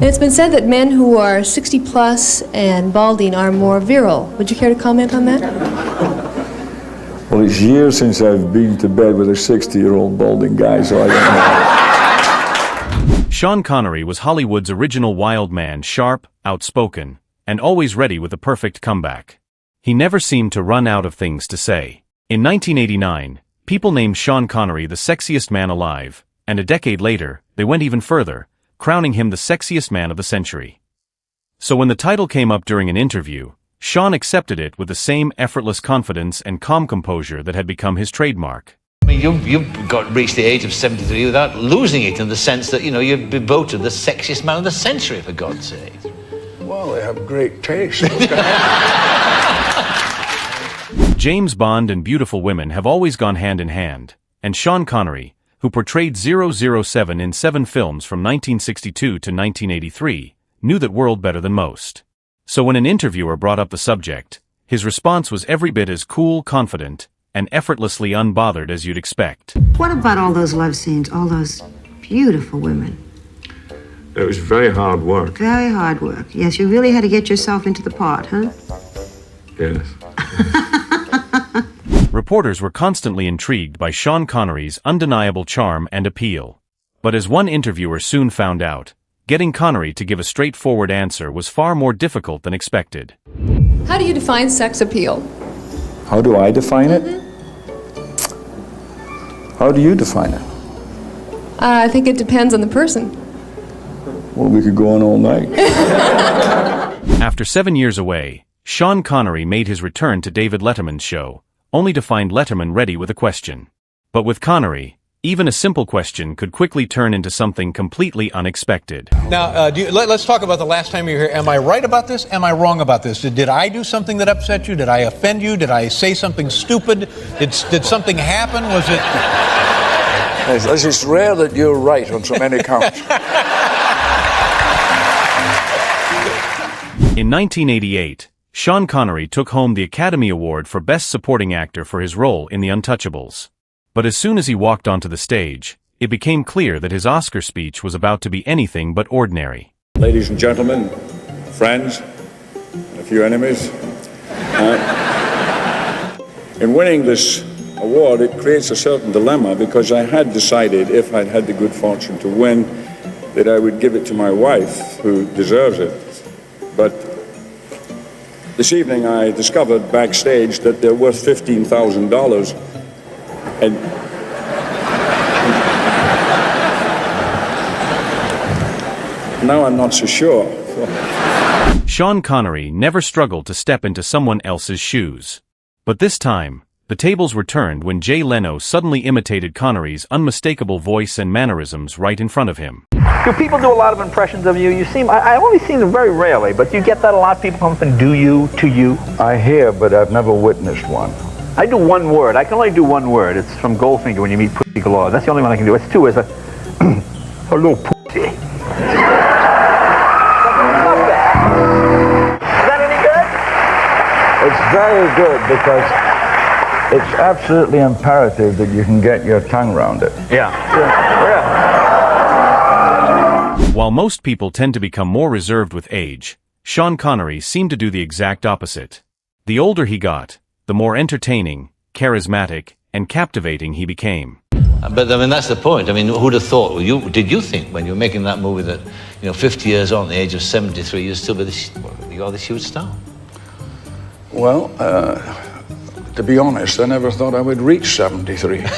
And it's been said that men who are 60 plus and balding are more virile. Would you care to comment on that? Well, it's years since I've been to bed with a 60-year-old balding guy, so I don't know. Sean Connery was Hollywood's original wild man, sharp, outspoken, and always ready with a perfect comeback. He never seemed to run out of things to say. In 1989, people named Sean Connery the sexiest man alive, and a decade later, they went even further, crowning him the sexiest man of the century. So when the title came up during an interview, Sean accepted it with the same effortless confidence and calm composure that had become his trademark. I mean, you've reached the age of 73 without losing it in the sense that, you've been voted the sexiest man of the century, for God's sake. Well, they have great taste. James Bond and beautiful women have always gone hand in hand, and Sean Connery, who portrayed 007 in 7 films from 1962 to 1983, knew that world better than most. So when an interviewer brought up the subject, his response was every bit as cool, confident, and effortlessly unbothered as you'd expect. What about all those love scenes, all those beautiful women? It was very hard work. Very hard work. Yes, you really had to get yourself into the part, huh? Yes. Reporters were constantly intrigued by Sean Connery's undeniable charm and appeal. But as one interviewer soon found out, getting Connery to give a straightforward answer was far more difficult than expected. How do you define sex appeal? How do I define it? How do you define it? I think it depends on the person. Well, we could go on all night. After 7 years away, Sean Connery made his return to David Letterman's show, only to find Letterman ready with a question. But with Connery, even a simple question could quickly turn into something completely unexpected. Now, let's talk about the last time you were here. Am I right about this? Am I wrong about this? Did I do something that upset you? Did I offend you? Did I say something stupid? Did something happen? Was it... It's rare that you're right on so many counts. In 1988, Sean Connery took home the Academy Award for Best Supporting Actor for his role in The Untouchables. But as soon as he walked onto the stage, it became clear that his Oscar speech was about to be anything but ordinary. Ladies and gentlemen, friends, and a few enemies, in winning this award, it creates a certain dilemma because I had decided, if I'd had the good fortune to win, that I would give it to my wife, who deserves it. But this evening I discovered backstage that they're worth $15,000, and now I'm not so sure. Sean Connery never struggled to step into someone else's shoes. But this time, the tables were turned when Jay Leno suddenly imitated Connery's unmistakable voice and mannerisms right in front of him. Do people do a lot of impressions of you? I only see them very rarely, but do you get that a lot? People come up and do you, to you? I hear, but I've never witnessed one. I do one word. I can only do one word. It's from Goldfinger when you meet Pussy Galore. That's the only one I can do. It's two. It's a hello, pussy. Is that any good? It's very good because it's absolutely imperative that you can get your tongue around it. Yeah. While most people tend to become more reserved with age, Sean Connery seemed to do the exact opposite. The older he got, the more entertaining, charismatic, and captivating he became. But I mean, that's the point. I mean, who'd have thought? Did you think when you were making that movie that, 50 years on, at the age of 73, you'd still be you're this huge star? Well, to be honest, I never thought I would reach 73. It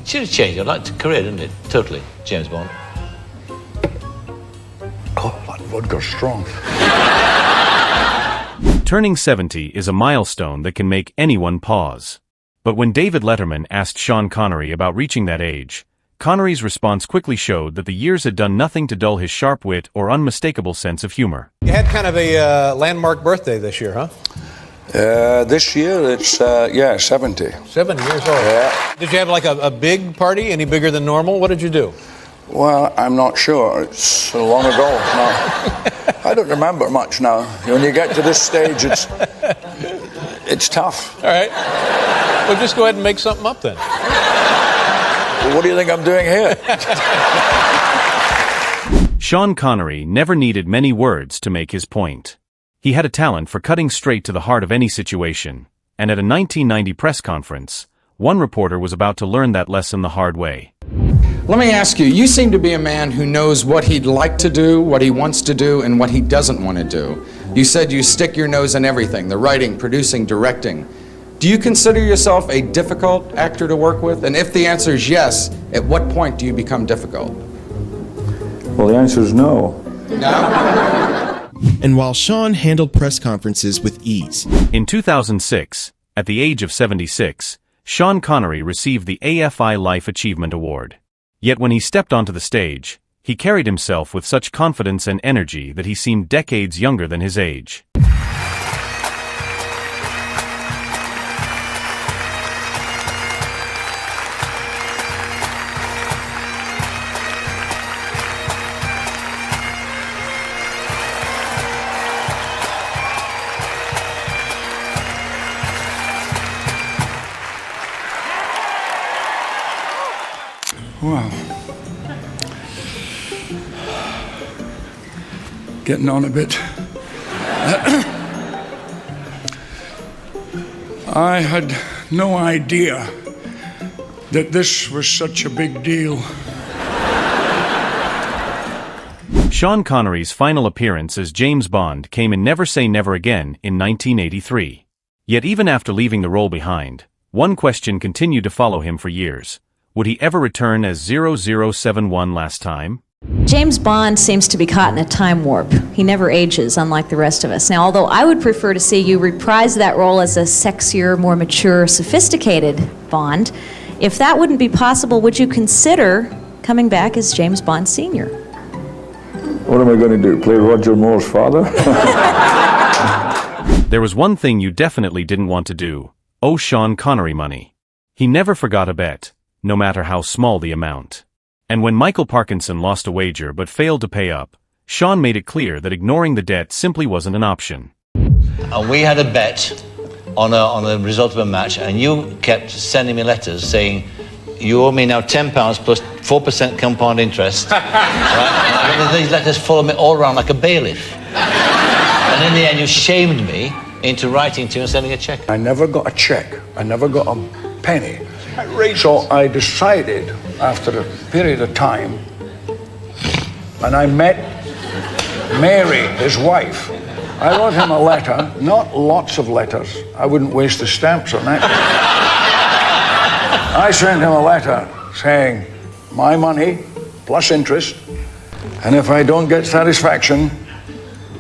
should have changed your career, didn't it? Totally, James Bond. Oh, that vodka's strong. Turning 70 is a milestone that can make anyone pause. But when David Letterman asked Sean Connery about reaching that age, Connery's response quickly showed that the years had done nothing to dull his sharp wit or unmistakable sense of humor. You had kind of a landmark birthday this year, huh? This year, it's, 70. 70 years old. Yeah. Did you have like a big party, any bigger than normal? What did you do? Well, I'm not sure. It's so long ago now. I don't remember much now. When you get to this stage, it's tough. All right. Well, just go ahead and make something up then. Well, what do you think I'm doing here? Sean Connery never needed many words to make his point. He had a talent for cutting straight to the heart of any situation, and at a 1990 press conference, one reporter was about to learn that lesson the hard way. Let me ask you, you seem to be a man who knows what he'd like to do, what he wants to do, and what he doesn't want to do. You said you stick your nose in everything, the writing, producing, directing. Do you consider yourself a difficult actor to work with? And if the answer is yes, at what point do you become difficult? Well, the answer is no. No? And while Sean handled press conferences with ease. In 2006, at the age of 76, Sean Connery received the AFI Life Achievement Award. Yet when he stepped onto the stage, he carried himself with such confidence and energy that he seemed decades younger than his age. Wow. Getting on a bit. I had no idea that this was such a big deal. Sean Connery's final appearance as James Bond came in Never Say Never Again in 1983. Yet even after leaving the role behind, one question continued to follow him for years. Would he ever return as 0071 last time? James Bond seems to be caught in a time warp. He never ages, unlike the rest of us. Now, although I would prefer to see you reprise that role as a sexier, more mature, sophisticated Bond, if that wouldn't be possible, would you consider coming back as James Bond Sr.? What am I going to do, play Roger Moore's father? There was one thing you definitely didn't want to do. Owe Sean Connery money. He never forgot a bet, no matter how small the amount. And when Michael Parkinson lost a wager but failed to pay up, Sean made it clear that ignoring the debt simply wasn't an option. We had a bet on the result of a match, and you kept sending me letters saying, you owe me now £10 plus 4% compound interest. Right? And these letters follow me all around like a bailiff. And in the end, you shamed me into writing to you and sending a check. I never got a check. I never got a penny. So I decided, after a period of time, and I met Mary, his wife. I wrote him a letter, not lots of letters. I wouldn't waste the stamps on that. I sent him a letter saying, my money plus interest, and if I don't get satisfaction,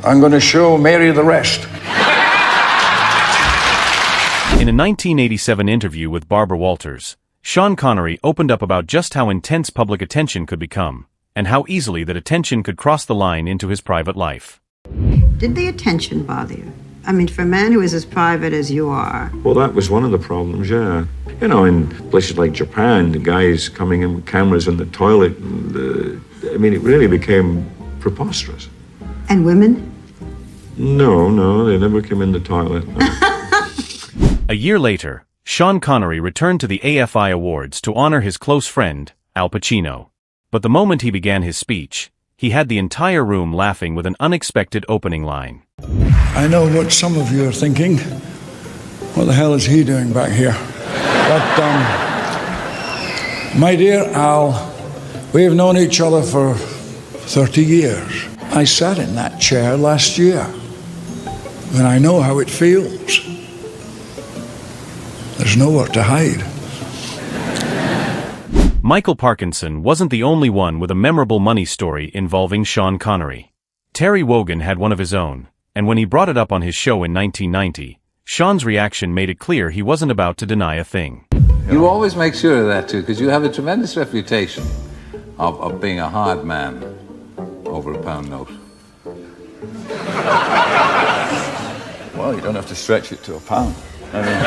I'm going to show Mary the rest. In a 1987 interview with Barbara Walters, Sean Connery opened up about just how intense public attention could become, and how easily that attention could cross the line into his private life. Did the attention bother you? I mean, for a man who is as private as you are. Well, that was one of the problems, yeah. You know, in places like Japan, the guys coming in with cameras in the toilet, I mean, it really became preposterous. And women? No, they never came in the toilet. No. A year later, Sean Connery returned to the AFI Awards to honor his close friend, Al Pacino. But the moment he began his speech, he had the entire room laughing with an unexpected opening line. I know what some of you are thinking. What the hell is he doing back here? But, my dear Al, we have known each other for 30 years. I sat in that chair last year, and I know how it feels. There's nowhere to hide. Michael Parkinson wasn't the only one with a memorable money story involving Sean Connery. Terry Wogan had one of his own, and when he brought it up on his show in 1990, Sean's reaction made it clear he wasn't about to deny a thing. You always make sure of that, too, because you have a tremendous reputation of being a hard man over a pound note. Well, you don't have to stretch it to a pound. I mean,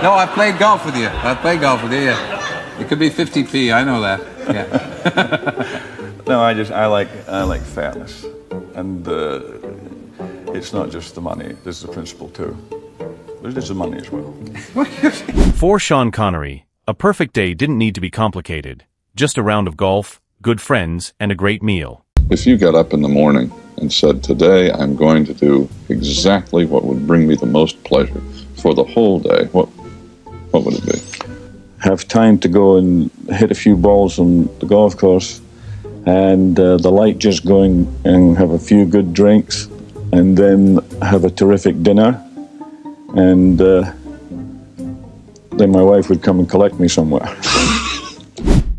No, I played golf with you. Yeah. It could be 50p, I know that. Yeah. no, I like fairness, and it's not just the money. There's the principle too. There's the money as well. For Sean Connery, a perfect day didn't need to be complicated. Just a round of golf, good friends, and a great meal. If you got up in the morning and said, today I'm going to do exactly what would bring me the most pleasure for the whole day, what would it be? Have time to go and hit a few balls on the golf course, and the light just going, and have a few good drinks, and then have a terrific dinner, and then my wife would come and collect me somewhere.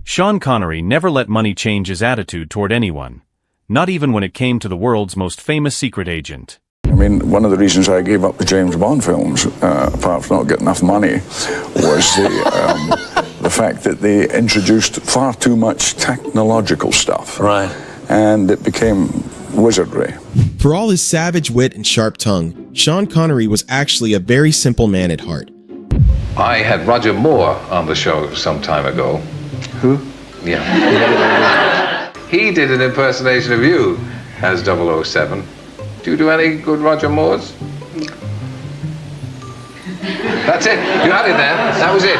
Sean Connery never let money change his attitude toward anyone, not even when it came to the world's most famous secret agent. I mean, one of the reasons I gave up the James Bond films, apart from not getting enough money, was the fact that they introduced far too much technological stuff. Right. And it became wizardry. For all his savage wit and sharp tongue, Sean Connery was actually a very simple man at heart. I had Roger Moore on the show some time ago. Who? Yeah. He did an impersonation of you as 007. Do you do any good Roger Moores? That's it. You had it there. That was it.